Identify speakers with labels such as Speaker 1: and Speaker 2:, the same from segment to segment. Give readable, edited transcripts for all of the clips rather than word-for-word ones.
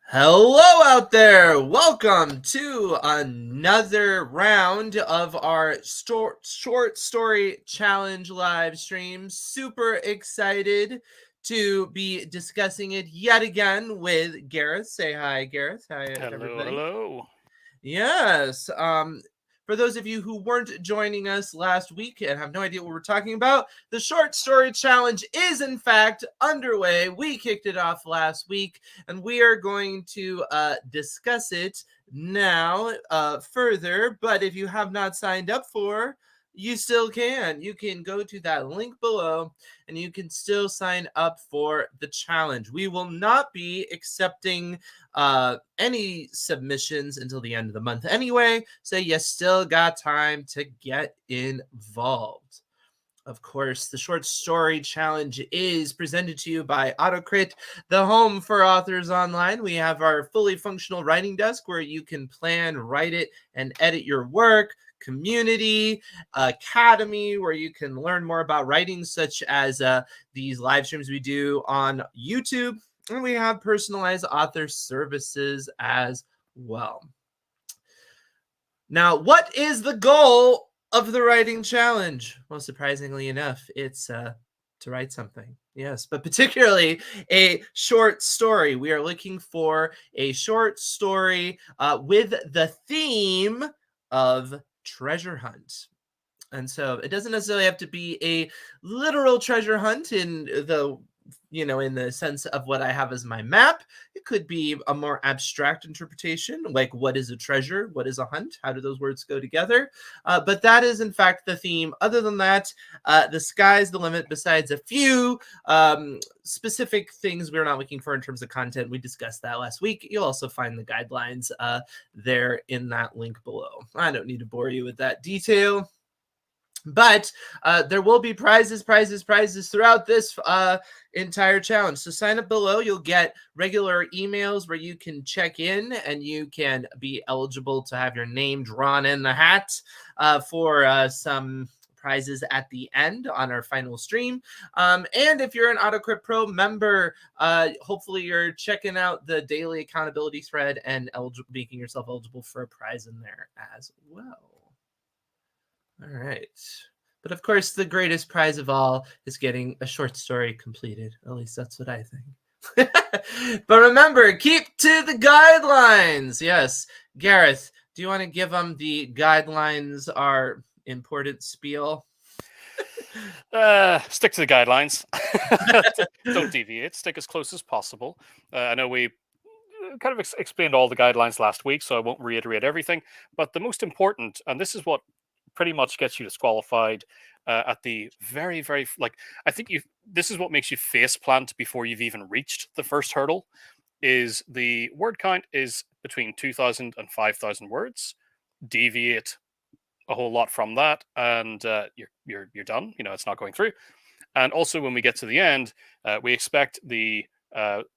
Speaker 1: Hello out there! Welcome to another round of our short story challenge live stream. Super excited to be discussing it yet again with Gareth. Say hi, Gareth. Hi,
Speaker 2: Hello,
Speaker 1: everybody.
Speaker 2: hello.
Speaker 1: Yes. For those of you who weren't joining us last week and have no idea what we're talking about, the short story challenge is in fact underway. We kicked it off last week, and we are going to discuss it now further. But if you have not signed up for, you still can. You can go to that link below and you can still sign up for the challenge. We will not be accepting any submissions until the end of the month anyway, so you still got time to get involved. Of course, the short story challenge is presented to you by AutoCrit, the home for authors online. We have our fully functional writing desk where you can plan, write it, and edit your work. Community, academy, where you can learn more about writing, such as these live streams we do on YouTube. And we have personalized author services as well. Now, what is the goal of the writing challenge? Well, surprisingly enough, it's to write something. Yes, but particularly a short story. We are looking for a short story with the theme of treasure hunt. And so it doesn't necessarily have to be a literal treasure hunt in the sense of what I have as my map. It could be a more abstract interpretation, like what is a treasure, what is a hunt, how do those words go together? But that is in fact the theme. Other than that, the sky's the limit. Besides a few specific things we're not looking for in terms of content, we discussed that last week. You'll also find the guidelines there in that link below. I don't need to bore you with that detail. But there will be prizes throughout this entire challenge. So sign up below. You'll get regular emails where you can check in and you can be eligible to have your name drawn in the hat for some prizes at the end on our final stream. And if you're an AutoCrit Pro member, hopefully you're checking out the daily accountability thread and making yourself eligible for a prize in there as well. All right. But of course, the greatest prize of all is getting a short story completed. At least that's what I think. But remember, keep to the guidelines. Yes. Gareth, do you want to give them the guidelines, our important spiel?
Speaker 2: Stick to the guidelines. Don't deviate. Stick as close as possible. I know we kind of explained all the guidelines last week, so I won't reiterate everything. But the most important, and this is what pretty much gets you disqualified at the very, very I think this is what makes you face plant before you've even reached the first hurdle. Is the word count is between 2,000 and 5,000 words. Deviate a whole lot from that, and you're done. It's not going through. And also, when we get to the end, we expect the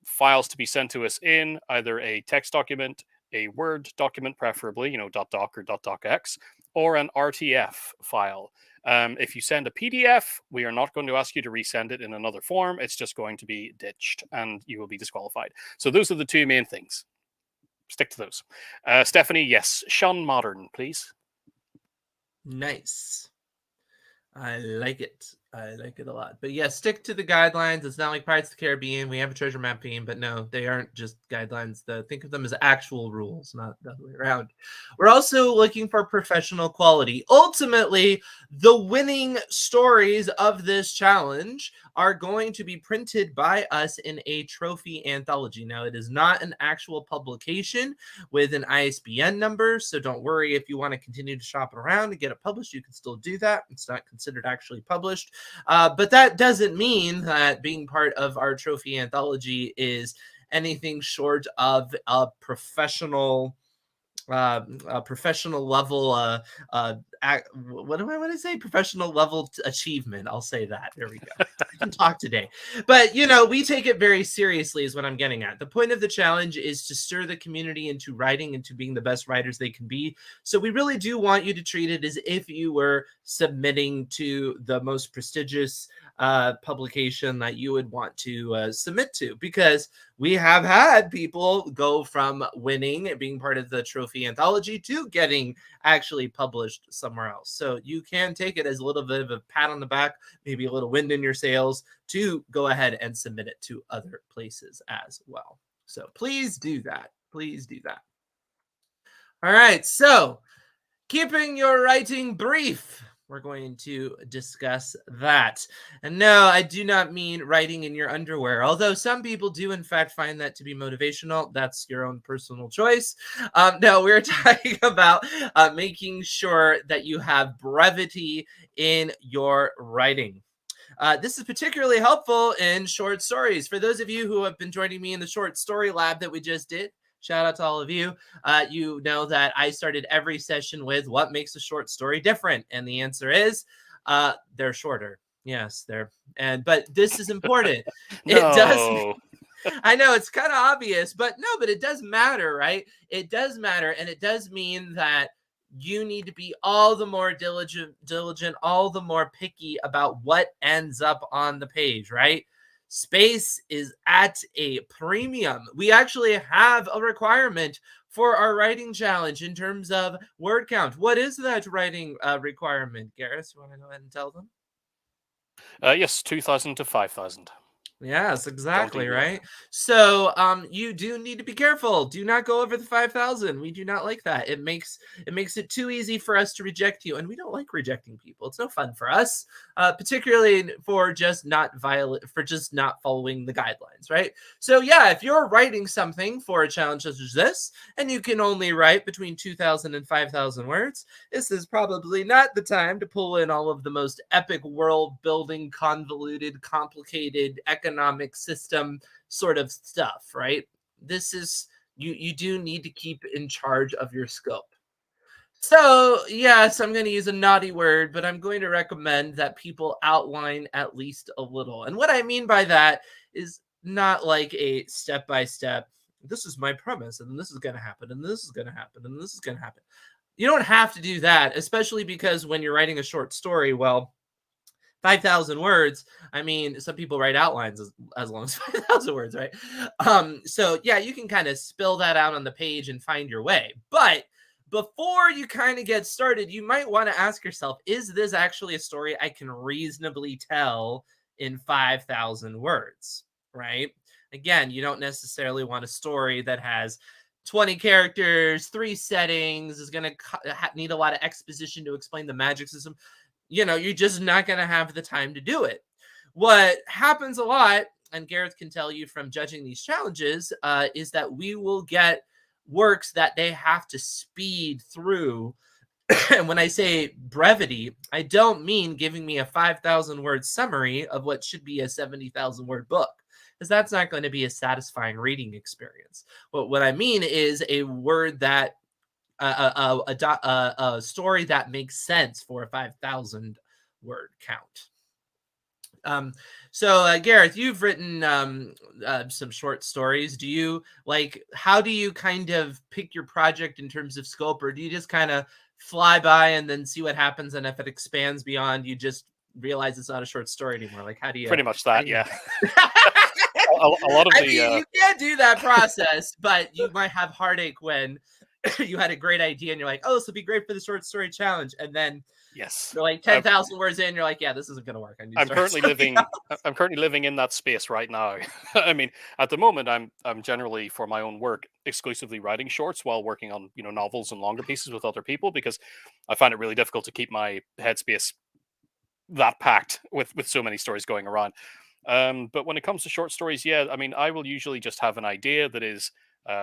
Speaker 2: files to be sent to us in either a text document, a Word document, preferably, .doc or .docx, or an RTF file. If you send a PDF, we are not going to ask you to resend it in another form. It's just going to be ditched, and you will be disqualified. So those are the two main things. Stick to those. Stephanie, yes. Sean Modern, please.
Speaker 1: Nice. I like it. I like it a lot. But yeah, stick to the guidelines. It's not like Pirates of the Caribbean. We have a treasure map theme, but no, they aren't just guidelines. Think of them as actual rules, not the other way around. We're also looking for professional quality. Ultimately, the winning stories of this challenge are going to be printed by us in a trophy anthology. Now, it is not an actual publication with an ISBN number, so don't worry if you want to continue to shop around and get it published. You can still do that. It's not considered actually published. But that doesn't mean that being part of our trophy anthology is anything short of a professional level what do I want to say? Professional level achievement. I'll say that. There we go. I can talk today. But we take it very seriously is what I'm getting at. The point of the challenge is to stir the community into writing, into being the best writers they can be. So we really do want you to treat it as if you were submitting to the most prestigious publication that you would want to submit to, because we have had people go from winning, being part of the trophy anthology, to getting actually published somewhere else. So you can take it as a little bit of a pat on the back, maybe a little wind in your sails, to go ahead and submit it to other places as well. So please do that. Please do that. All right. So keeping your writing brief, we're going to discuss that. And no, I do not mean writing in your underwear, although some people do, in fact, find that to be motivational. That's your own personal choice. No, we're talking about making sure that you have brevity in your writing. This is particularly helpful in short stories. For those of you who have been joining me in the short story lab that we just did, shout out to all of you. You know that I started every session with what makes a short story different, and the answer is they're shorter. Yes, but this is important. It does.
Speaker 2: No.
Speaker 1: I know it's kind of obvious, but no, but it does matter, right? It does matter, and it does mean that you need to be all the more diligent, all the more picky about what ends up on the page, right? Space is at a premium. We actually have a requirement for our writing challenge in terms of word count. What is that writing requirement, Gareth? You want to go ahead and tell them?
Speaker 2: Yes, 2,000 to 5,000.
Speaker 1: Yes,
Speaker 2: Don't
Speaker 1: exactly,
Speaker 2: deviate.
Speaker 1: right? So, you do need to be careful. Do not go over the 5,000. We do not like that. It makes it too easy for us to reject you, and we don't like rejecting people. It's no fun for us, particularly for just not following the guidelines, right? So, yeah, if you're writing something for a challenge such as this, and you can only write between 2,000 and 5,000 words, this is probably not the time to pull in all of the most epic world building, convoluted, complicated economic system sort of stuff, right? This is you do need to keep in charge of your scope. So, yes, I'm going to use a naughty word, but I'm going to recommend that people outline at least a little. And what I mean by that is not like a step by step, this is my premise, and this is going to happen, and this is going to happen, and this is going to happen. You don't have to do that, especially because when you're writing a short story, well, 5,000 words. I mean, some people write outlines as long as 5,000 words, right? So yeah, you can kind of spill that out on the page and find your way. But before you kind of get started, you might want to ask yourself, is this actually a story I can reasonably tell in 5,000 words, right? Again, you don't necessarily want a story that has 20 characters, 3 settings, is going to need a lot of exposition to explain the magic system. You're just not going to have the time to do it. What happens a lot, and Gareth can tell you from judging these challenges, is that we will get works that they have to speed through. And when I say brevity, I don't mean giving me a 5,000 word summary of what should be a 70,000 word book, because that's not going to be a satisfying reading experience. What I mean is a word that a story that makes sense for a 5,000 word count. So Gareth, you've written some short stories. How do you kind of pick your project in terms of scope, or do you just kind of fly by and then see what happens, and if it expands beyond, you just realize it's not a short story anymore? Like, how do you
Speaker 2: Pretty much that,
Speaker 1: you
Speaker 2: yeah. A lot of
Speaker 1: I
Speaker 2: the
Speaker 1: mean, you can't do that process, but you might have heartache when you had a great idea and you're like, oh, this would be great for the short story challenge, and then
Speaker 2: yes,
Speaker 1: you're like 10,000 words in, you're like, yeah, this isn't gonna work. I need to
Speaker 2: I'm
Speaker 1: start
Speaker 2: currently
Speaker 1: something
Speaker 2: living.
Speaker 1: else.
Speaker 2: I'm currently living in that space right now. I mean, at the moment, I'm generally for my own work exclusively writing shorts while working on novels and longer pieces with other people because I find it really difficult to keep my headspace that packed with so many stories going around. But when it comes to short stories, yeah, I mean, I will usually just have an idea that is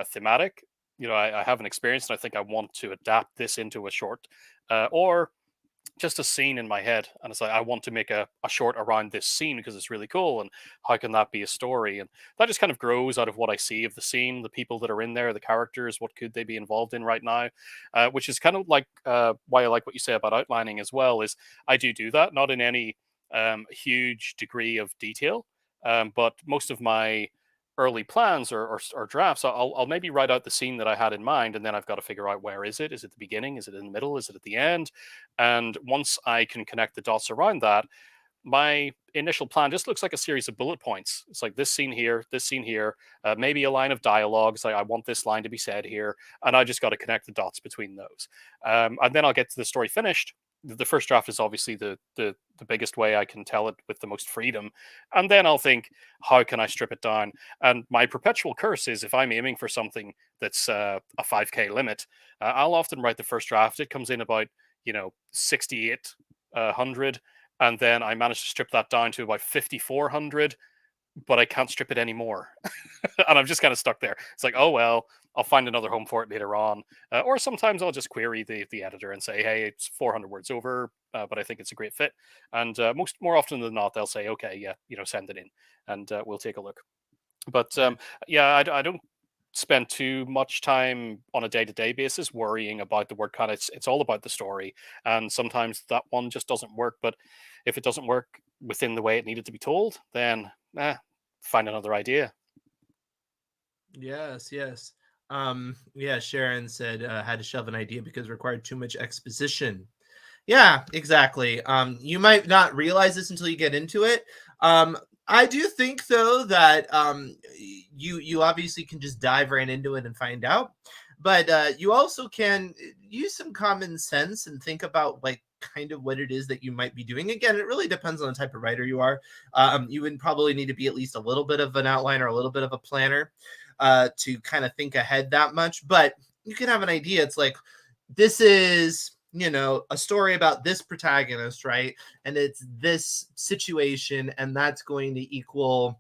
Speaker 2: thematic. I have an experience and I think I want to adapt this into a short, or just a scene in my head. And it's like, I want to make a short around this scene because it's really cool. And how can that be a story? And that just kind of grows out of what I see of the scene, the people that are in there, the characters, what could they be involved in right now? Which is kind of like why I like what you say about outlining as well, is I do that, not in any huge degree of detail. But most of my early plans or drafts, I'll maybe write out the scene that I had in mind, and then I've got to figure out where is it? Is it the beginning? Is it in the middle? Is it at the end? And once I can connect the dots around that, my initial plan just looks like a series of bullet points. It's like this scene here, maybe a line of dialogue. It's like I want this line to be said here, and I just got to connect the dots between those. And then I'll get to the story finished. The first draft is obviously the biggest way I can tell it with the most freedom, and then I'll think, how can I strip it down? And my perpetual curse is if I'm aiming for something that's a 5K limit, I'll often write the first draft. It comes in about 6,800, and then I managed to strip that down to about 5,400, but I can't strip it anymore. And I'm just kind of stuck there. It's like, oh, well, I'll find another home for it later on. Or sometimes I'll just query the editor and say, hey, it's 400 words over, but I think it's a great fit. And more often than not, they'll say, okay, yeah, send it in, and we'll take a look. But yeah, I don't spend too much time on a day-to-day basis worrying about the word count. It's all about the story, and sometimes that one just doesn't work. But if it doesn't work within the way it needed to be told, then find another idea.
Speaker 1: Yes, yes. Yeah, Sharon said had to shelve an idea because it required too much exposition. Yeah, exactly. You might not realize this until you get into it. I do think though that you obviously can just dive right into it and find out, but you also can use some common sense and think about like kind of what it is that you might be doing. Again, it really depends on the type of writer you are. You would probably need to be at least a little bit of an outline or a little bit of a planner to kind of think ahead that much, but you can have an idea. It's like, this is a story about this protagonist, right? And it's this situation, and that's going to equal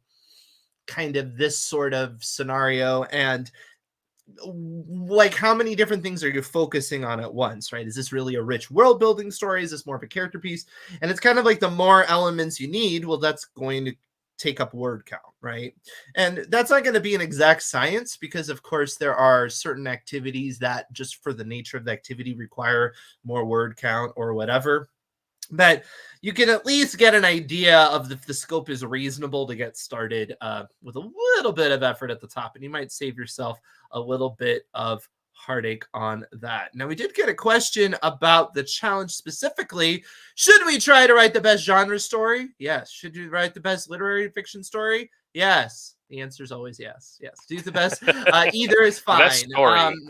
Speaker 1: kind of this sort of scenario. And like, how many different things are you focusing on at once, right? Is this really a rich world building story? Is this more of a character piece? And it's kind of like the more elements you need, well, that's going to take up word count, right? And that's not going to be an exact science because, of course, there are certain activities that just for the nature of the activity require more word count or whatever. But you can at least get an idea of if the scope is reasonable to get started with a little bit of effort at the top, and you might save yourself a little bit of heartache on that. Now, we did get a question about the challenge specifically. Should we try to write the best genre story? Yes. Should you write the best literary fiction story? Yes. The answer is always yes. Yes. Do the best. Either is fine.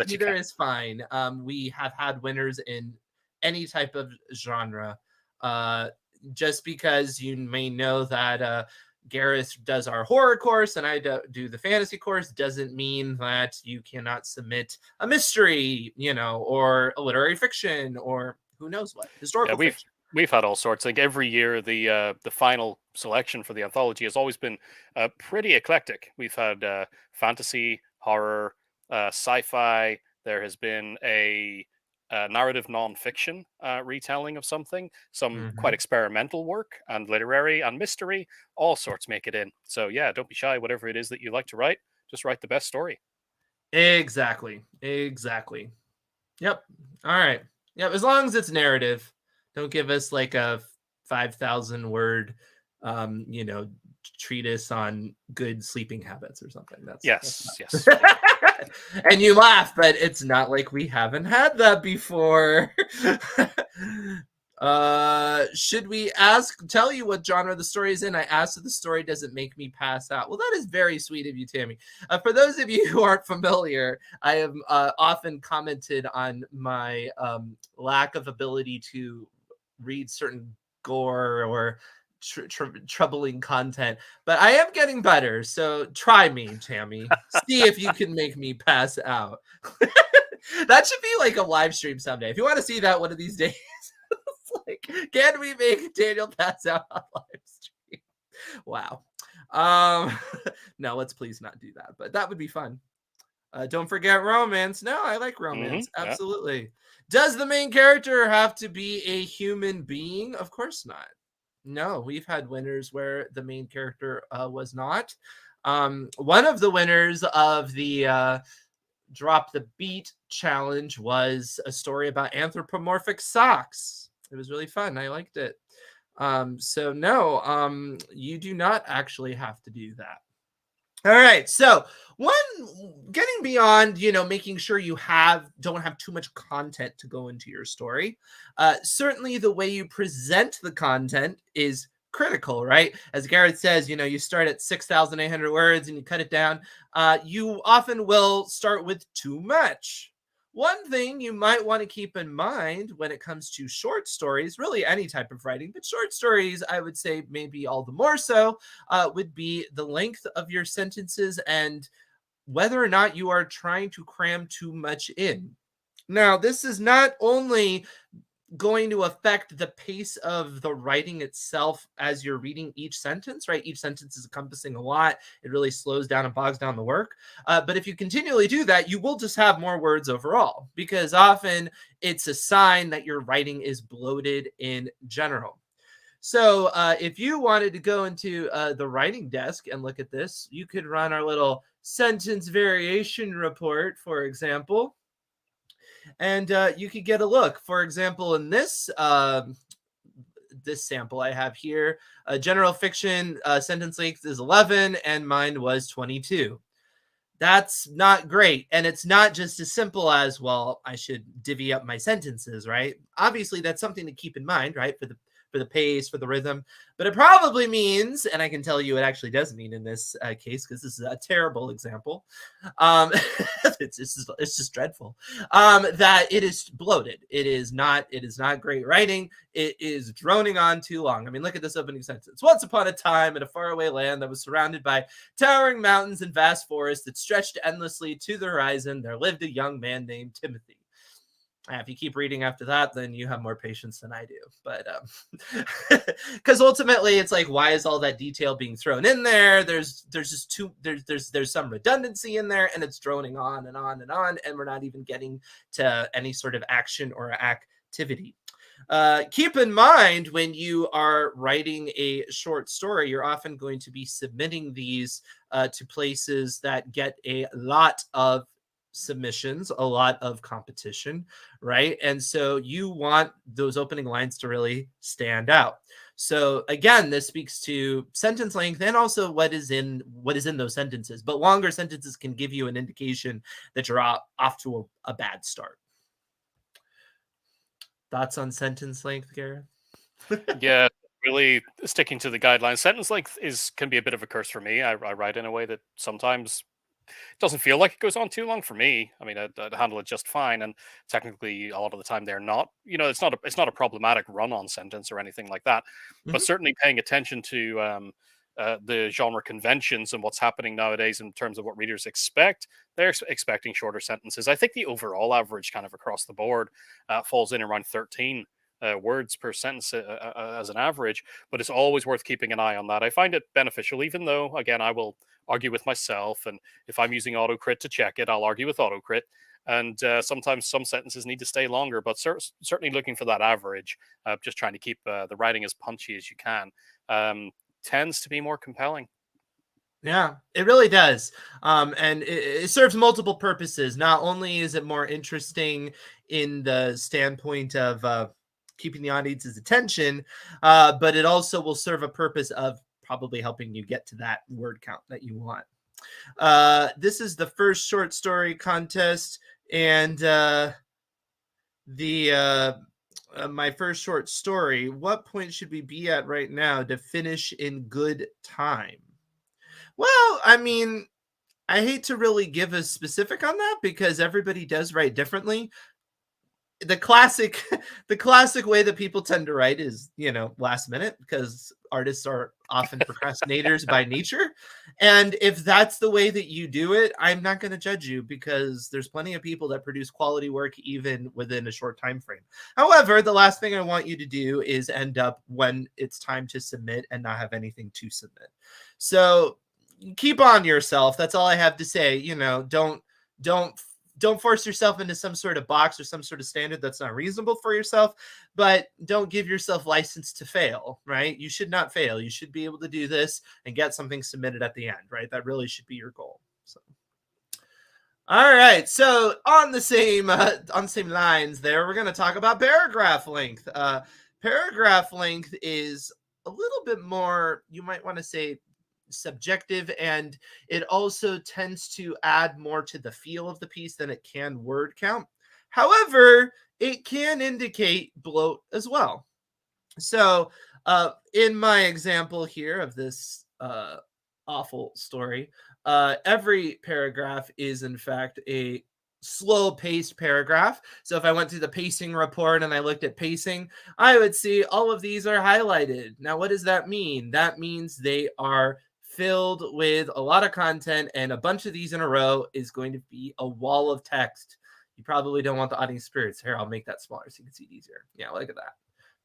Speaker 1: Either is fine. We have had winners in any type of genre. Just because you may know that Gareth does our horror course and I do the fantasy course doesn't mean that you cannot submit a mystery, or a literary fiction, or who knows what, historical fiction.
Speaker 2: We've had all sorts. Like every year, the final selection for the anthology has always been pretty eclectic. We've had fantasy, horror, sci-fi. There has been a narrative nonfiction retelling of something, some quite experimental work, and literary and mystery. All sorts make it in. So yeah, don't be shy. Whatever it is that you like to write, just write the best story.
Speaker 1: Exactly. Yep. All right. Yep. As long as it's narrative, don't give us like a 5,000 word, treatise on good sleeping habits or something.
Speaker 2: Yes.
Speaker 1: And you laugh, but it's not like we haven't had that before. Should we tell you what genre the story is in? I asked if the story doesn't make me pass out. Well, that is very sweet of you, Tammy. For those of you who aren't familiar, I have often commented on my lack of ability to read certain gore or troubling content, but I am getting better. So try me, Tammy. See if you can make me pass out. That should be like a live stream someday. If you want to see that one of these days. Like, can we make Daniel pass out on live stream? Wow. No, let's please not do that, but that would be fun. Don't forget romance. No, I like romance. Absolutely. Yeah. Does the main character have to be a human being? Of course not. No, we've had winners where the main character was not. One of the winners of the Drop the Beat challenge was a story about anthropomorphic socks. It was really fun. I liked it. So no, you do not actually have to do that. All right. So getting beyond, making sure you don't have too much content to go into your story. Certainly the way you present the content is critical, right? As Garrett says, you start at 6,800 words and you cut it down. You often will start with too much. One thing you might want to keep in mind when it comes to short stories, really any type of writing, but short stories, I would say maybe all the more so, would be the length of your sentences and whether or not you are trying to cram too much in. Now, this is not only going to affect the pace of the writing itself as you're reading each sentence, right? Each sentence is encompassing a lot. It really slows down and bogs down the work. But if you continually do that, you will just have more words overall, because often it's a sign that your writing is bloated in general. So if you wanted to go into the writing desk and look at this, you could run our little sentence variation report, for example, and you could get a look. For example, in this sample I have here, general fiction sentence length is 11, and mine was 22. That's not great. And it's not just as simple as, well, I should divvy up my sentences, right? Obviously, that's something to keep in mind, right? For the pace, for the rhythm. But it probably means, and I can tell you it actually does mean in this case, because this is a terrible example. Um, it's just dreadful. That it is bloated. It is not great writing. It is droning on too long. I mean, look at this opening sentence. Once upon a time in a faraway land that was surrounded by towering mountains and vast forests that stretched endlessly to the horizon, there lived a young man named Timothy. If you keep reading after that, then you have more patience than I do. But because ultimately, it's like, why is all that detail being thrown in there? There's just there's some redundancy in there, and it's droning on and on and on, and we're not even getting to any sort of action or activity. Keep in mind, when you are writing a short story, you're often going to be submitting these to places that get a lot of submissions, a lot of competition, right? And so you want those opening lines to really stand out. So again, this speaks to sentence length and also what is in those sentences. But longer sentences can give you an indication that you're off to a bad start. Thoughts on sentence length, Gareth?
Speaker 2: Yeah, really sticking to the guidelines. Sentence length can be a bit of a curse for me. I write in a way that sometimes doesn't feel like it goes on too long for me. I mean, I'd handle it just fine, and technically, a lot of the time they're not. It's not a problematic run-on sentence or anything like that. But
Speaker 1: Mhm.
Speaker 2: certainly paying attention to the genre conventions and what's happening nowadays in terms of what readers expect, they're expecting shorter sentences. I think the overall average, kind of across the board, falls in around 13. Words per sentence as an average, but it's always worth keeping an eye on that. I find it beneficial, even though, again, I will argue with myself. And if I'm using AutoCrit to check it, I'll argue with AutoCrit. And sometimes some sentences need to stay longer, but certainly looking for that average, just trying to keep the writing as punchy as you can, tends to be more compelling.
Speaker 1: Yeah, it really does. And it serves multiple purposes. Not only is it more interesting in the standpoint of keeping the audience's attention, but it also will serve a purpose of probably helping you get to that word count that you want. This is the first short story contest, and the my first short story. What point should we be at right now to finish in good time? Well, I mean, I hate to really give a specific on that because everybody does write differently. The classic the classic way that people tend to write is, last minute, because artists are often procrastinators by nature. And if that's the way that you do it, I'm not going to judge you, because there's plenty of people that produce quality work even within a short time frame. However, the last thing I want you to do is end up when it's time to submit and not have anything to submit. So keep on yourself. That's all I have to say. Don't don't force yourself into some sort of box or some sort of standard that's not reasonable for yourself, but don't give yourself license to fail, right? You should not fail. You should be able to do this and get something submitted at the end, right? That really should be your goal. So, all right. So on the same lines there, we're going to talk about paragraph length. Paragraph length is a little bit more, you might want to say, subjective, and it also tends to add more to the feel of the piece than it can word count. However, it can indicate bloat as well. So In my example here of this awful story, every paragraph is in fact a slow paced paragraph. So if I went through the pacing report and I looked at pacing, I would see all of these are highlighted. Now, what does that mean? That means they are filled with a lot of content, and a bunch of these in a row is going to be a wall of text. You probably don't want the audience spirits. Here, I'll make that smaller so you can see it easier. Yeah, look at that.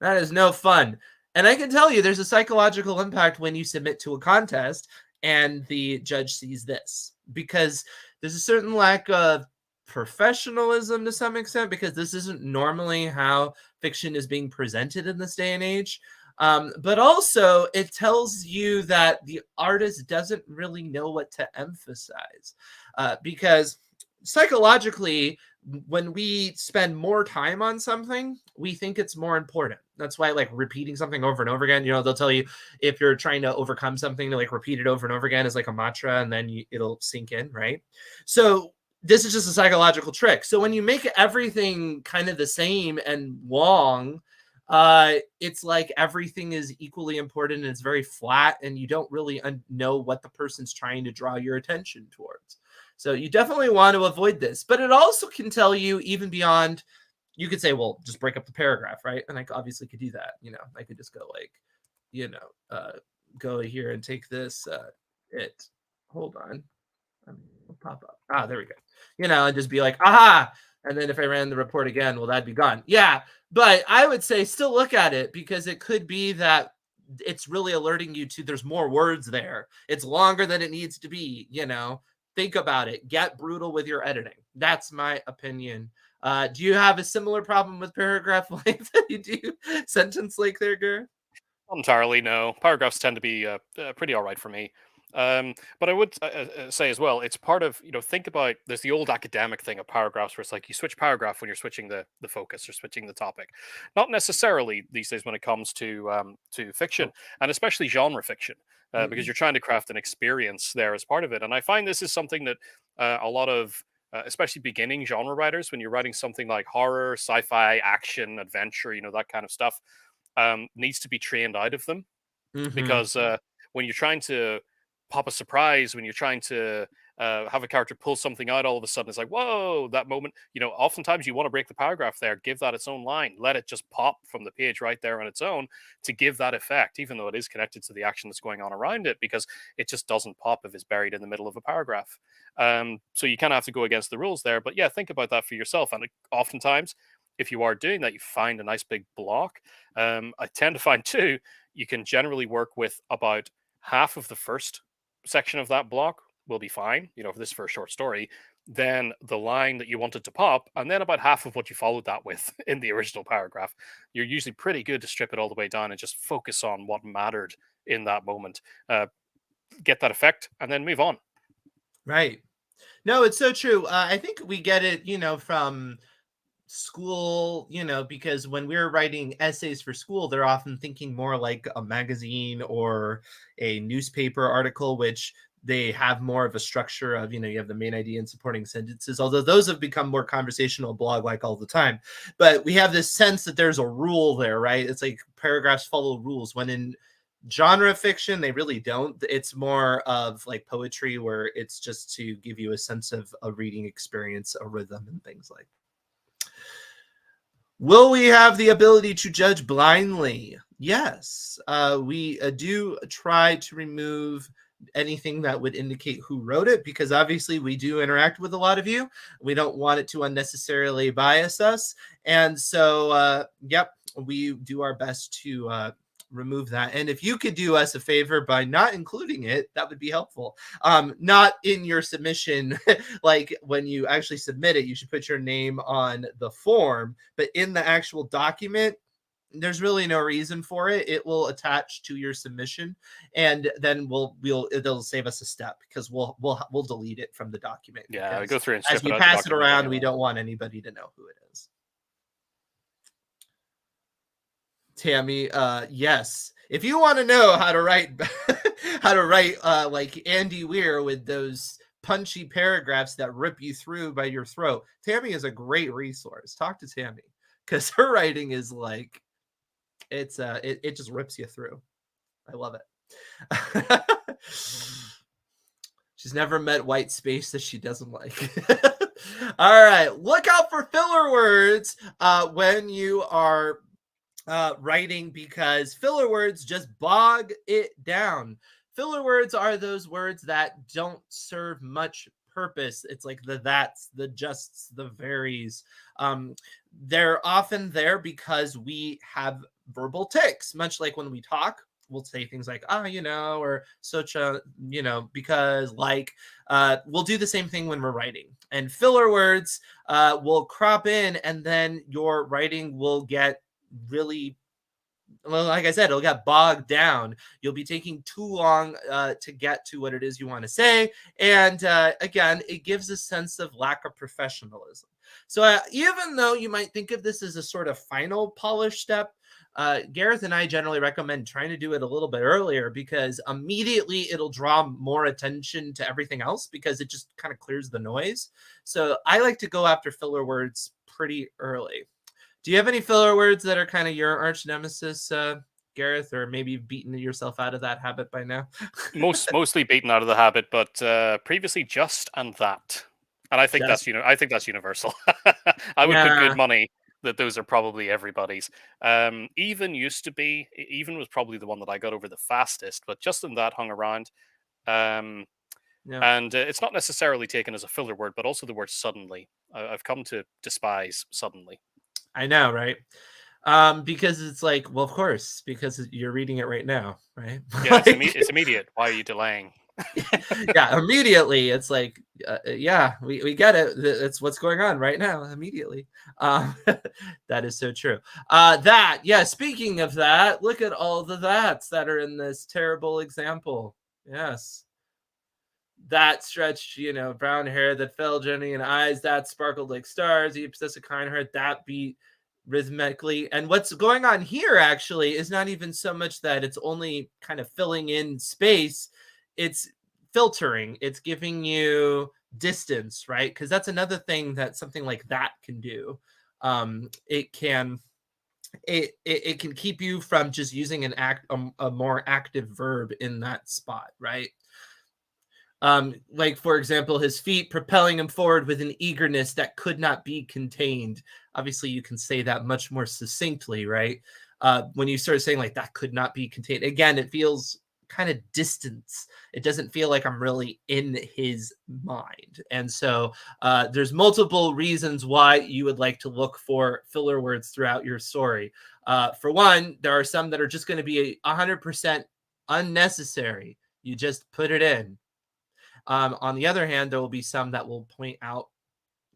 Speaker 1: That is no fun. And I can tell you there's a psychological impact when you submit to a contest and the judge sees this, because there's a certain lack of professionalism to some extent, because this isn't normally how fiction is being presented in this day and age. But also, it tells you that the artist doesn't really know what to emphasize, because psychologically, when we spend more time on something, we think it's more important. That's why, like, repeating something over and over again, they'll tell you if you're trying to overcome something to like repeat it over and over again as like a mantra, and then it'll sink in, right? So this is just a psychological trick. So when you make everything kind of the same and long, it's like everything is equally important and it's very flat, and you don't really know what the person's trying to draw your attention towards. So you definitely want to avoid this, but it also can tell you even beyond. You could say, well, just break up the paragraph, right? And I obviously could do that. I could just go like, go here and take this. Hold on. It'll pop up. There we go. And just be like, aha. And then if I ran the report again, well, that'd be gone. Yeah. But I would say still look at it, because it could be that it's really alerting you to there's more words there. It's longer than it needs to be. Think about it. Get brutal with your editing. That's my opinion. Do you have a similar problem with paragraph length that you do sentence length there, Gareth?
Speaker 2: Not entirely, no. Paragraphs tend to be pretty all right for me. But I would say as well, it's part of, think about, there's the old academic thing of paragraphs where it's like you switch paragraph when you're switching the focus or switching the topic. Not necessarily these days when it comes to fiction, and especially genre fiction, because you're trying to craft an experience there as part of it. And I find this is something that a lot of especially beginning genre writers, when you're writing something like horror, sci-fi, action, adventure, that kind of stuff, needs to be trained out of them,
Speaker 1: Mm-hmm.
Speaker 2: because when you're trying to pop a surprise, when you're trying to have a character pull something out, all of a sudden it's like, whoa, that moment. Oftentimes you want to break the paragraph there, give that its own line, let it just pop from the page right there on its own to give that effect, even though it is connected to the action that's going on around it, because it just doesn't pop if it's buried in the middle of a paragraph. So you kind of have to go against the rules there. But yeah, think about that for yourself. And oftentimes, if you are doing that, you find a nice big block. I tend to find too, you can generally work with about half of the first section of that block will be fine, for this first short story, then the line that you wanted to pop, and then about half of what you followed that with in the original paragraph. You're usually pretty good to strip it all the way down and just focus on what mattered in that moment. Get that effect, and then move on.
Speaker 1: Right. No, it's so true. I think we get it, from school, because when we're writing essays for school, they're often thinking more like a magazine or a newspaper article, which they have more of a structure of, you have the main idea and supporting sentences, although those have become more conversational blog like all the time. But we have this sense that there's a rule there, right? It's like paragraphs follow rules, when in genre fiction they really don't. It's more of like poetry, where it's just to give you a sense of a reading experience, a rhythm, and things like. Will we have the ability to judge blindly? Yes. We do try to remove anything that would indicate who wrote it, because obviously we do interact with a lot of you. We don't want it to unnecessarily bias us. And so, yep, we do our best to remove that. And if you could do us a favor by not including it, that would be helpful. Not in your submission, like when you actually submit it, you should put your name on the form, but in the actual document, there's really no reason for it. It will attach to your submission, and then it'll save us a step, because we'll delete it from the document.
Speaker 2: Yeah, go through and
Speaker 1: As
Speaker 2: strip
Speaker 1: we
Speaker 2: it out the
Speaker 1: pass it
Speaker 2: document
Speaker 1: around,
Speaker 2: anyway.
Speaker 1: we don't want anybody to know who it is. Tammy, yes. If you want to know how to write like Andy Weir with those punchy paragraphs that rip you through by your throat, Tammy is a great resource. Talk to Tammy, because her writing is like It just rips you through. I love it. She's never met white space that she doesn't like. All right, look out for filler words when you are writing, because filler words just bog it down. Filler words are those words that don't serve much purpose. It's like the that's, the justs, the varies. They're often there because we have verbal tics, much like when we talk. We'll say things like, ah, or such a, because like, we'll do the same thing when we're writing. And filler words will crop in, and then your writing will get really, well, like I said, it'll get bogged down. You'll be taking too long to get to what it is you want to say. And again, it gives a sense of lack of professionalism. So even though you might think of this as a sort of final polish step, Gareth and I generally recommend trying to do it a little bit earlier, because immediately it'll draw more attention to everything else, because it just kind of clears the noise. So I like to go after filler words pretty early. Do you have any filler words that are kind of your arch nemesis, Gareth, or maybe you've beaten yourself out of that habit by now?
Speaker 2: Mostly beaten out of the habit, but previously just and that. And I think
Speaker 1: Just,
Speaker 2: that's universal. I would put good
Speaker 1: yeah,
Speaker 2: money that those are probably everybody's. Even used to be, even was probably the one that I got over the fastest, but just in that hung around. Um,
Speaker 1: yeah.
Speaker 2: and it's not necessarily taken as a filler word, but also the word suddenly. I've come to despise suddenly.
Speaker 1: I know, right? Because it's like, well, of course, because you're reading it right now, right?
Speaker 2: Yeah,
Speaker 1: Like,
Speaker 2: it's immediate. Why are you delaying?
Speaker 1: yeah, immediately it's like, yeah, we get it. It's what's going on right now. Immediately. That is so true. Yeah, speaking of that, look at all the that's that are in this terrible example. Yes, that stretched, brown hair that fell Jenny, and eyes that sparkled like stars. You possess a kind heart that beat rhythmically. And what's going on here actually is not even so much that it's only kind of filling in space, it's filtering, it's giving you distance, right? Because that's another thing that something like that can do. It can it can keep you from just using a more active verb in that spot, right? Like for example, his feet propelling him forward with an eagerness that could not be contained. Obviously, you can say that much more succinctly, right? When you start saying like that could not be contained, again, it feels kind of distance. It doesn't feel like I'm really in his mind. And so there's multiple reasons why you would like to look for filler words throughout your story. For one, there are some that are just going to be 100% unnecessary. You just put it in. On the other hand, there will be some that will point out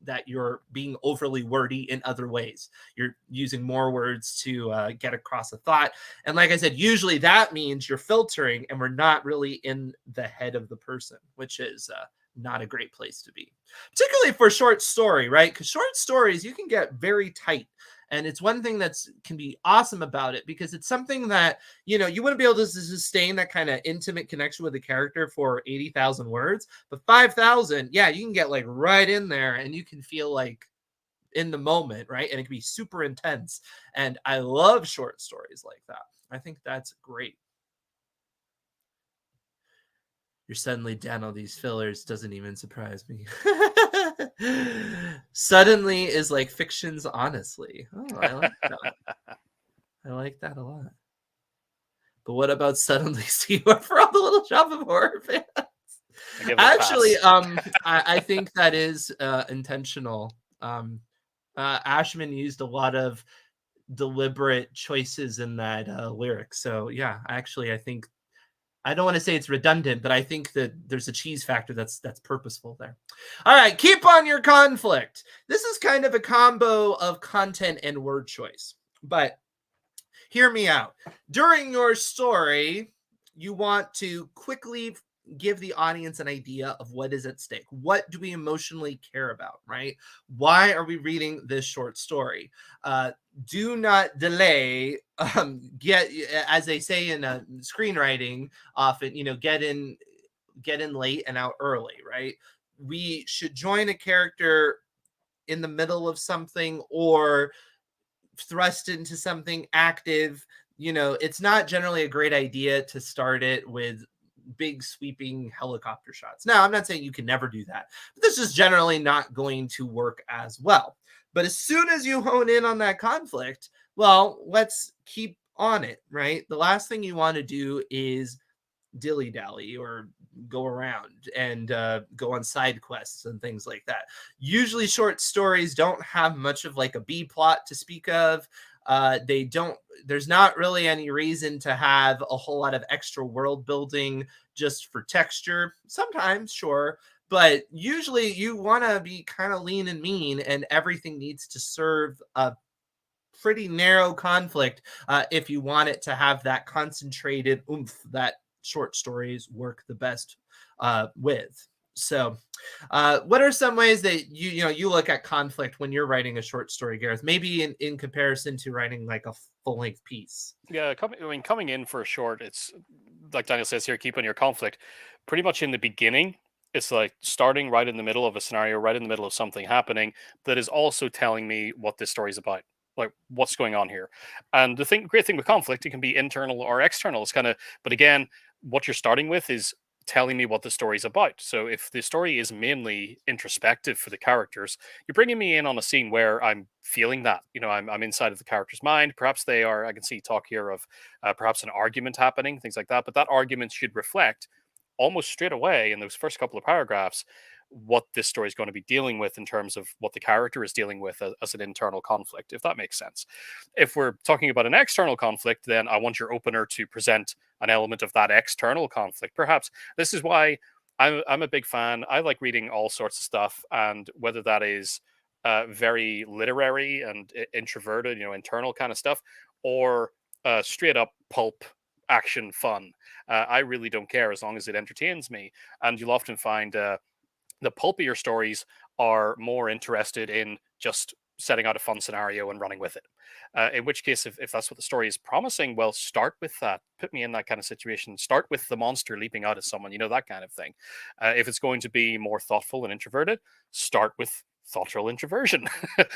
Speaker 1: that you're being overly wordy in other ways. You're using more words to get across a thought. And like I said, usually that means you're filtering and we're not really in the head of the person, which is not a great place to be, particularly for short story, right? Because short stories, you can get very tight. And it's one thing that's can be awesome about it, because it's something that, you wouldn't be able to sustain that kind of intimate connection with the character for 80,000 words, but 5,000, yeah, you can get like right in there and you can feel like in the moment, right? And it can be super intense. And I love short stories like that. I think that's great. You're suddenly down all these fillers doesn't even surprise me. Suddenly is like fiction's honestly. Oh, I like that. I like that a lot. But what about suddenly Seymour for all the Little Shop of Horror fans?
Speaker 2: I give it a
Speaker 1: Actually,
Speaker 2: pass.
Speaker 1: I think that is intentional. Ashman used a lot of deliberate choices in that lyric. So yeah, actually, I think I don't want to say it's redundant, but I think that there's a cheese factor that's purposeful there. All right, keep on your conflict. This is kind of a combo of content and word choice, but hear me out. During your story, you want to quickly give the audience an idea of what is at stake. What do we emotionally care about, right? Why are we reading this short story? Do not delay. Get, as they say in screenwriting, often, get in late and out early, right? We should join a character in the middle of something or thrust into something active it's not generally a great idea to start it with big sweeping helicopter shots. Now, I'm not saying you can never do that, but this is generally not going to work as well. But as soon as you hone in on that conflict, well, let's keep on it, right? The last thing you want to do is dilly dally or go around and go on side quests and things like that. Usually, short stories don't have much of like a B plot to speak of. They don't, there's not really any reason to have a whole lot of extra world building just for texture. Sometimes, sure, but usually you want to be kind of lean and mean, and everything needs to serve a pretty narrow conflict if you want it to have that concentrated oomph that short stories work the best with. So, what are some ways that you look at conflict when you're writing a short story, Gareth? Maybe in comparison to writing like a full length piece.
Speaker 2: Yeah, coming in for a short, it's like Daniel says here, keep on your conflict. Pretty much in the beginning, it's like starting right in the middle of a scenario, right in the middle of something happening that is also telling me what this story is about, like what's going on here. And great thing with conflict, it can be internal or external. It's kind of, but again, what you're starting with is telling me what the story's about. So if the story is mainly introspective for the characters, you're bringing me in on a scene where I'm feeling that. I'm inside of the character's mind. Perhaps they are. I can see talk here of perhaps an argument happening, things like that. But that argument should reflect almost straight away in those first couple of paragraphs what this story is going to be dealing with in terms of what the character is dealing with as an internal conflict, if that makes sense. If we're talking about an external conflict, then I want your opener to present an element of that external conflict. Perhaps this is why I'm a big fan. I like reading all sorts of stuff, and whether that is very literary and introverted, internal kind of stuff, or straight up pulp action fun. I really don't care as long as it entertains me. And you'll often find the pulpier stories are more interested in just setting out a fun scenario and running with it. In which case, if that's what the story is promising, well, start with that. Put me in that kind of situation. Start with the monster leaping out at someone, that kind of thing. If it's going to be more thoughtful and introverted, start with thoughtful introversion.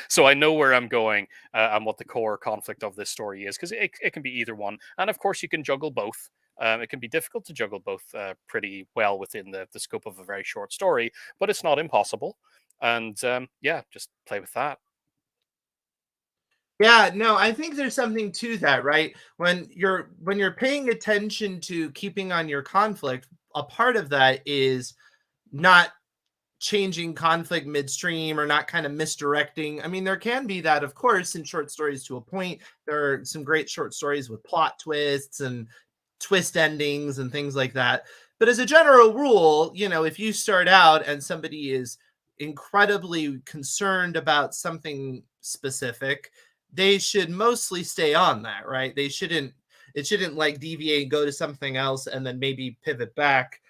Speaker 2: So I know where I'm going and what the core conflict of this story is, because it can be either one. And of course, you can juggle both. It can be difficult to juggle both pretty well within the scope of a very short story, but it's not impossible. And yeah, just play with that.
Speaker 1: Yeah, no, I think there's something to that, right? When you're paying attention to keeping on your conflict, a part of that is not changing conflict midstream or not kind of misdirecting. I mean, there can be that, of course, in short stories to a point. There are some great short stories with plot twists and twist endings and things like that. But as a general rule, if you start out and somebody is incredibly concerned about something specific, they should mostly stay on that, right? It shouldn't like deviate and go to something else and then maybe pivot back,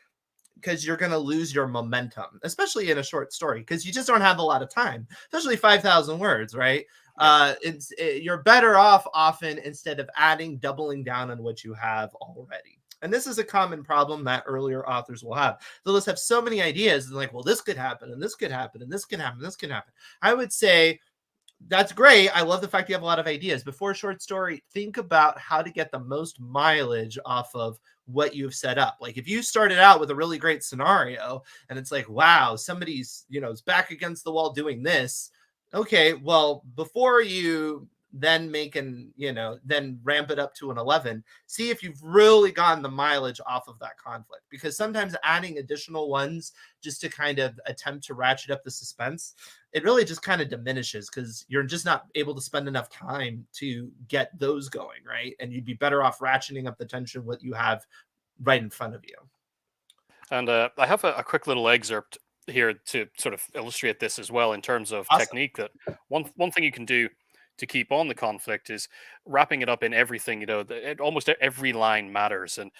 Speaker 1: because you're going to lose your momentum, especially in a short story, because you just don't have a lot of time, especially 5,000 words, right?
Speaker 2: Yeah.
Speaker 1: You're better off often, instead of doubling down on what you have already. And this is a common problem that earlier authors will have. They'll just have so many ideas and like, well, this could happen, and this could happen, and this can happen, this can happen. I would say that's great. I love the fact you have a lot of ideas. Before a short story, think about how to get the most mileage off of what you've set up. Like if you started out with a really great scenario and it's like, wow, somebody's, is back against the wall doing this. Okay, well, before you then then ramp it up to an 11, see if you've really gotten the mileage off of that conflict. Because sometimes adding additional ones just to kind of attempt to ratchet up the suspense, it really just kind of diminishes, because you're just not able to spend enough time to get those going, right? And you'd be better off ratcheting up the tension what you have right in front of you.
Speaker 2: And I have a quick little excerpt here to sort of illustrate this as well in terms of
Speaker 1: Awesome.
Speaker 2: technique. That one thing you can do to keep on the conflict is wrapping it up in everything. Almost every line matters, and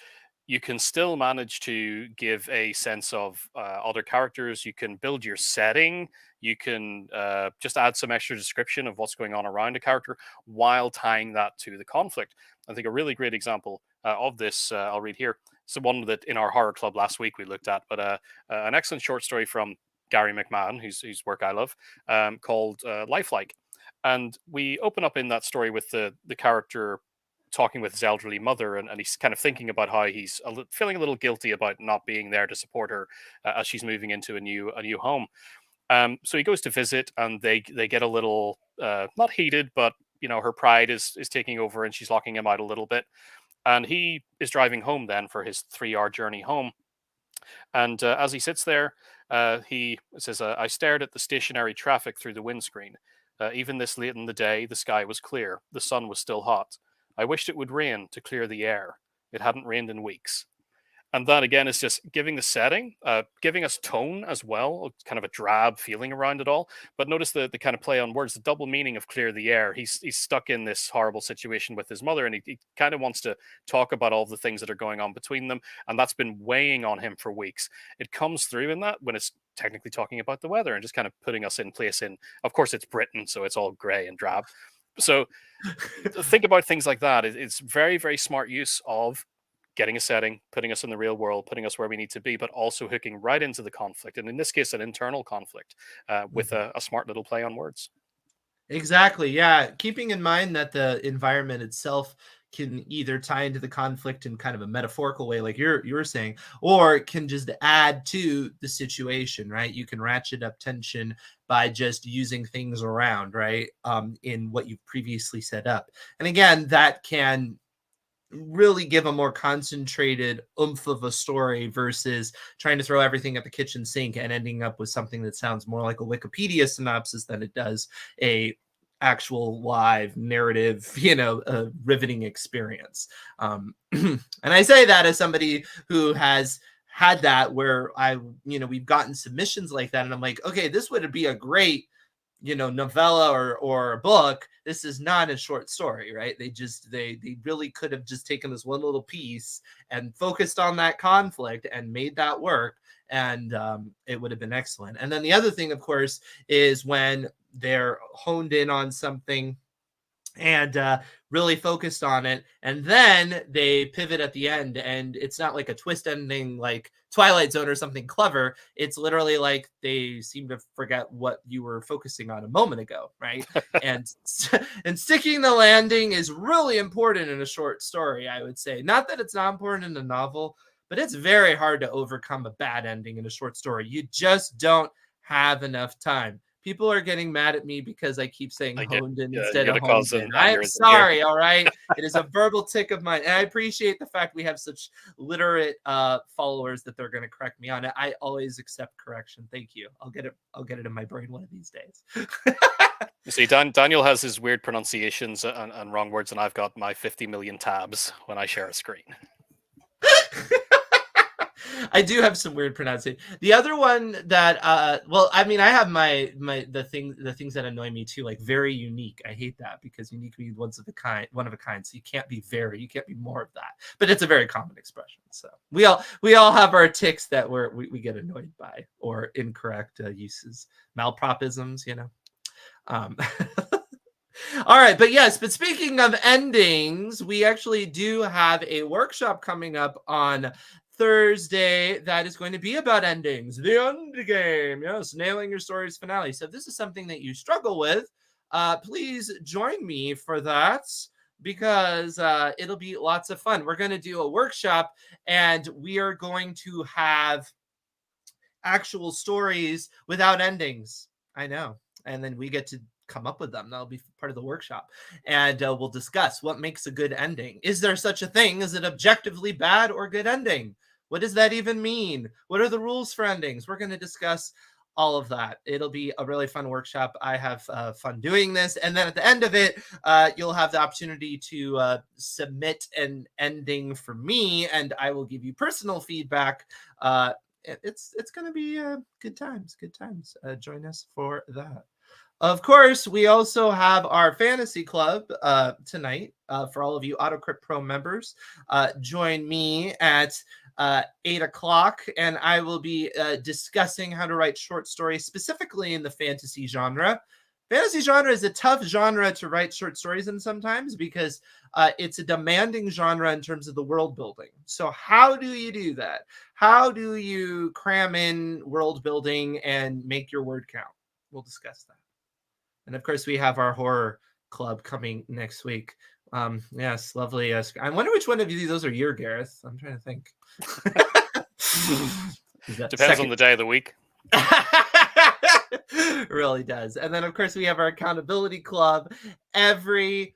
Speaker 2: you can still manage to give a sense of other characters. You can build your setting. You can just add some extra description of what's going on around a character while tying that to the conflict. I think a really great example of this, I'll read here. So one that in our horror club last week we looked at, but an excellent short story from Gary McMahon, whose work I love, called Lifelike. And we open up in that story with the character talking with his elderly mother, and he's kind of thinking about how he's feeling a little guilty about not being there to support her as she's moving into a new home. So he goes to visit, and they get a little not heated, but her pride is taking over, and she's locking him out a little bit. And he is driving home then for his 3 hour journey home. And as he sits there, he says, "I stared at the stationary traffic through the windscreen. Even this late in the day, the sky was clear. The sun was still hot. I wished it would rain to clear the air. It hadn't rained in weeks." And that again is just giving the setting, giving us tone as well, kind of a drab feeling around it all. But notice the kind of play on words, the double meaning of clear the air. He's stuck in this horrible situation with his mother, and he kind of wants to talk about all the things that are going on between them, and that's been weighing on him for weeks. It comes through in that when it's technically talking about the weather and just kind of putting us in place. In, of course, it's Britain, so it's all grey and drab. So think about things like that. It's very, very smart use of getting a setting, putting us in the real world, putting us where we need to be, but also hooking right into the conflict. And in this case, an internal conflict with
Speaker 1: Mhm.
Speaker 2: a smart little play on words.
Speaker 1: Exactly. Yeah. Keeping in mind that the environment itself can either tie into the conflict in kind of a metaphorical way, like you're saying, or it can just add to the situation, right? You can ratchet up tension by just using things around, right? In what you've previously set up. And again, that can really give a more concentrated oomph of a story versus trying to throw everything at the kitchen sink and ending up with something that sounds more like a Wikipedia synopsis than it does a actual live narrative, a riveting experience. And I say that as somebody who has had that where we've gotten submissions like that, and I'm like, okay, this would be a great novella or a book. This is not a short story, right? They really could have just taken this one little piece and focused on that conflict and made that work, and it would have been excellent. And then the other thing, of course, is when they're honed in on something and really focused on it, and then they pivot at the end, and it's not like a twist ending like Twilight Zone or something clever. It's literally like they seem to forget what you were focusing on a moment ago, right? and and sticking the landing is really important in a short story, I would say. Not that it's not important in a novel, but it's very hard to overcome a bad ending in a short story. You just don't have enough time. People are getting mad at me because I keep saying
Speaker 2: I get
Speaker 1: honed in
Speaker 2: you
Speaker 1: instead
Speaker 2: got
Speaker 1: of
Speaker 2: a cause
Speaker 1: honed in.
Speaker 2: an
Speaker 1: I'm
Speaker 2: aneurysm here.
Speaker 1: sorry, all right? It is a verbal tick of mine. And I appreciate the fact we have such literate followers that they're going to correct me on it. I always accept correction. Thank you. I'll get it in my brain one of these days.
Speaker 2: You see, Daniel has his weird pronunciations and wrong words, and I've got my 50 million tabs when I share a screen.
Speaker 1: I do have some weird pronunciation. The other one that well, I mean, I have the things that annoy me too, like very unique. I hate that because unique means one of a kind. So you can't be you can't be more of that. But it's a very common expression. So we all have our ticks that we get annoyed by, or incorrect uses, malpropisms, Um All right, but yes, but speaking of endings, we actually do have a workshop coming up on Thursday that is going to be about endings. The end game, yes, nailing your story's finale. So if this is something that you struggle with, please join me for that because it'll be lots of fun. We're going to do a workshop and we are going to have actual stories without endings. I know. And then we get to come up with them. That'll be part of the workshop. And we'll discuss what makes a good ending. Is there such a thing? Is it objectively bad or good ending? What does that even mean? What are the rules for endings? We're going to discuss all of that. It'll be a really fun workshop. I have fun doing this. And then at the end of it, you'll have the opportunity to submit an ending for me, and I will give you personal feedback. It's going to be good times. Good times. Join us for that. Of course, we also have our fantasy club tonight for all of you AutoCrit Pro members. Join me at 8 o'clock, and I will be discussing how to write short stories specifically in the fantasy genre. Fantasy genre is a tough genre to write short stories in sometimes because it's a demanding genre in terms of the world building. So how do you do that? How do you cram in world building and make your word count? We'll discuss that. And of course, we have our horror club coming next week. Yes, lovely. I wonder which one of those are your, Gareth. I'm trying to think. Is that
Speaker 2: Depends on
Speaker 1: second?
Speaker 2: the day of the week.
Speaker 1: Really does. And then, of course, we have our accountability club every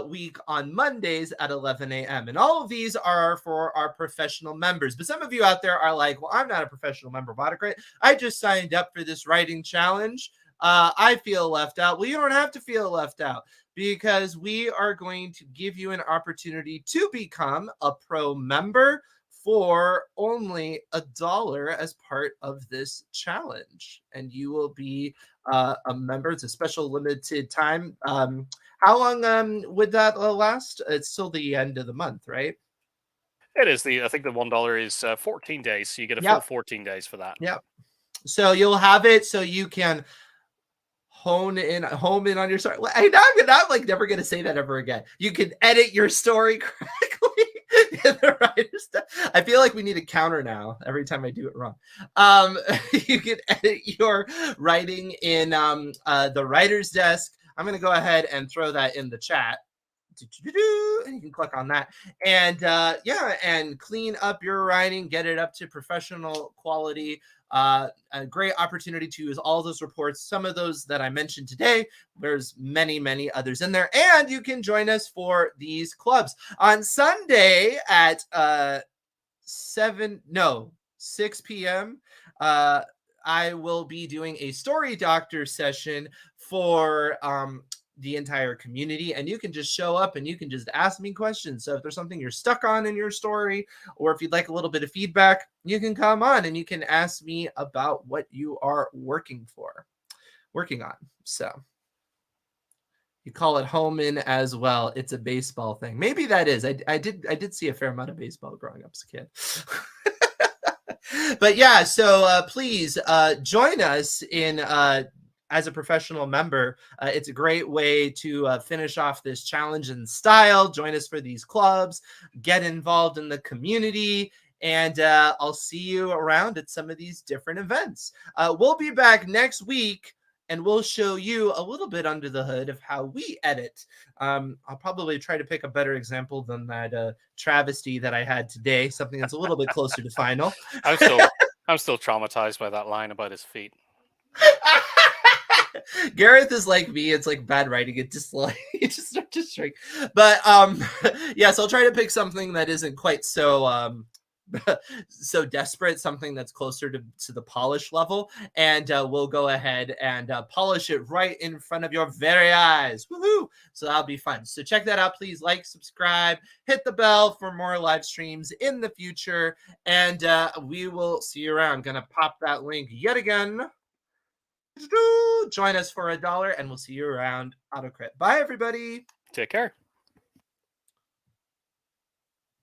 Speaker 1: week on Mondays at 11 a.m. And all of these are for our professional members. But some of you out there are like, well, I'm not a professional member of AutoCrit. I just signed up for this writing challenge. I feel left out. Well, you don't have to feel left out, because we are going to give you an opportunity to become a pro member for only $1 as part of this challenge, and you will be a member. It's a special limited time. How long would that last? It's till the end of the month, right?
Speaker 2: It is I think the $1 is 14 days, so you get a full
Speaker 1: Yep.
Speaker 2: 14 days for that.
Speaker 1: Yep. So you'll have it, so you can home in on your story. I'm like never gonna say that ever again. You can edit your story correctly in the writer's desk. I feel like we need a counter now every time I do it wrong. You can edit your writing in the writer's desk. I'm gonna go ahead and throw that in the chat. And you can click on that, and and clean up your writing, get it up to professional quality. A great opportunity to use all those reports, some of those that I mentioned today. There's many others in there, and you can join us for these clubs on Sunday at 6 p.m. I will be doing a story doctor session for the entire community, and you can just show up and you can just ask me questions. So if there's something you're stuck on in your story, or if you'd like a little bit of feedback, you can come on and you can ask me about what you are working on. So you call it home in as well. It's a baseball thing. Maybe that is. I did see a fair amount of baseball growing up as a kid. But yeah, so please join us in as a professional member. It's a great way to finish off this challenge in style. Join us for these clubs, get involved in the community, and I'll see you around at some of these different events. We'll be back next week, and we'll show you a little bit under the hood of how we edit. I'll probably try to pick a better example than that travesty that I had today, something that's a little bit closer to final.
Speaker 2: I'm still traumatized by that line about his feet.
Speaker 1: Gareth is like me. It's like bad writing. It just like it just starts to shrink. But yes, I'll try to pick something that isn't quite so so desperate, something that's closer to the polish level, and we'll go ahead and polish it right in front of your very eyes. Woohoo! So that'll be fun. So check that out. Please like, subscribe, hit the bell for more live streams in the future, and we will see you around. Gonna pop that link yet again. Join us for $1, and we'll see you around AutoCrit. Bye, everybody.
Speaker 2: Take care.